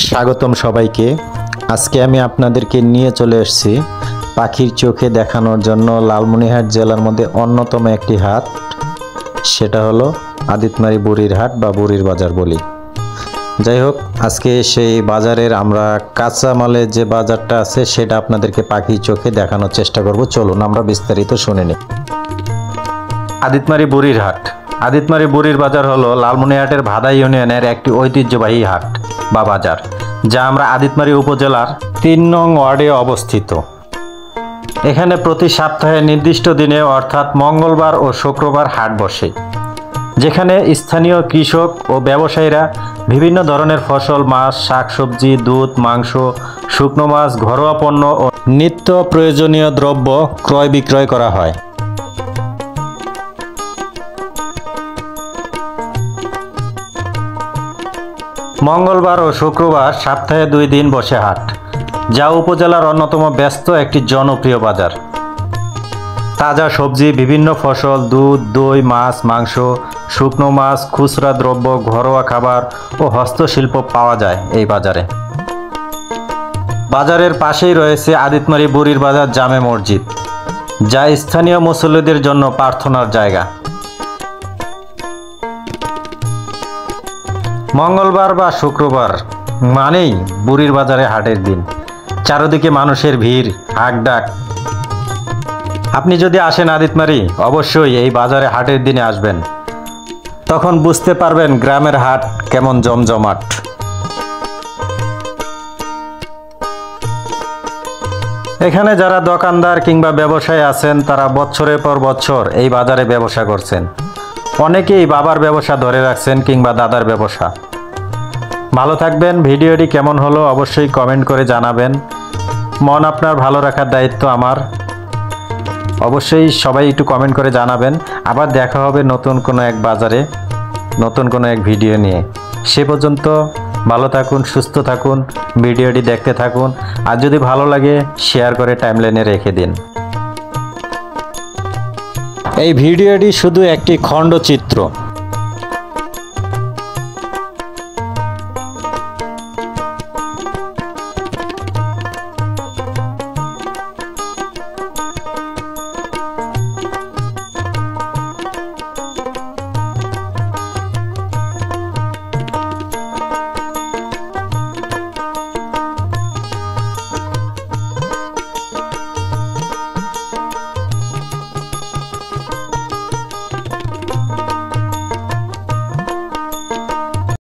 স্বাগতম সবাইকে। আজকে আমি আপনাদেরকে নিয়ে চলে এসেছি পাখির চোখে দেখানোর জন্য লালমনিরহাট জেলার মধ্যে অন্যতম একটি হাট, সেটা হলো আদিতমারি বুড়ির হাট বা বুড়ির বাজার বলি। যাই হোক, আজকে সেই বাজারের আমরা কাঁচা মালের যে বাজারটা আছে সেটা আপনাদেরকে পাখির চোখে দেখানোর চেষ্টা করব। চলুন আমরা বিস্তারিত শুনে নিই। আদিতমারি বুড়ির হাট। আদিতমারি বুড়ির বাজার হলো লালমনিরহাটের ভাদা ইউনিয়নের একটি ঐতিহ্যবাহী হাট বা বাজার, যা আমরা আদিতমারি উপজেলার ৩ নং ওয়ার্ডে অবস্থিত। এখানে প্রতি সপ্তাহে নির্দিষ্ট দিনে অর্থাৎ মঙ্গলবার ও শুক্রবার হাট বসে, যেখানে স্থানীয় কৃষক ও ব্যবসায়ীরা বিভিন্ন ধরনের ফসল, মাছ, শাকসবজি, দুধ, মাংস, শুকনো মাছ, ঘরোয়া পণ্য ও নিত্য প্রয়োজনীয় দ্রব্য ক্রয় বিক্রয় করা হয়। মঙ্গলবার ও শুক্রবার সপ্তাহে 2 দিন বসে হাট, যা উপজেলার অন্যতম ব্যস্ত একটি জনপ্রিয় বাজার। তাজা সবজি, বিভিন্ন ফসল, দুধ, দই, মাছ, মাংস, শুকনো মাছ, খুচরা দ্রব্য, ঘরোয়া খাবার ও হস্তশিল্প পাওয়া যায় এই বাজারে। বাজারের পাশেই রয়েছে আদিতমারি বুড়ির বাজার জামে মসজিদ, যা স্থানীয় মুসল্লিদের জন্য প্রার্থনার জায়গা। মঙ্গলবার বা শুক্রবার মানেই বুড়ির বাজারে হাটের দিন। চারদিকে মানুষের ভিড়, হাঁকডাক। আপনি যদি আসেন আদিতমারি, অবশ্যই এই বাজারে হাটের দিনে আসবেন, তখন বুঝতে পারবেন গ্রামের হাট কেমন জমজমাট। এখানে যারা দোকানদার কিংবা ব্যবসায়ী আছেন, তারা বছরের পর বছর এই বাজারে ব্যবসা করছেন। অনেকেই বাবার ব্যবসা ধরে রাখছেন কিংবা দাদার ব্যবসা। ভালো থাকবেন। ভিডিওটি কেমন হলো অবশ্যই কমেন্ট করে জানাবেন। মন আপনার ভালো রাখার দায়িত্ব আমার। অবশ্যই সবাই একটু কমেন্ট করে জানাবেন। আবার দেখা হবে নতুন কোনো এক বাজারে, নতুন কোনো এক ভিডিও নিয়ে। সে পর্যন্ত ভালো থাকুন, সুস্থ থাকুন, ভিডিওটি দেখতে থাকুন। আর যদি ভালো লাগে শেয়ার করে টাইমলাইনে রেখে দিন। এই ভিডিওটি শুধু একটি খণ্ডচিত্র।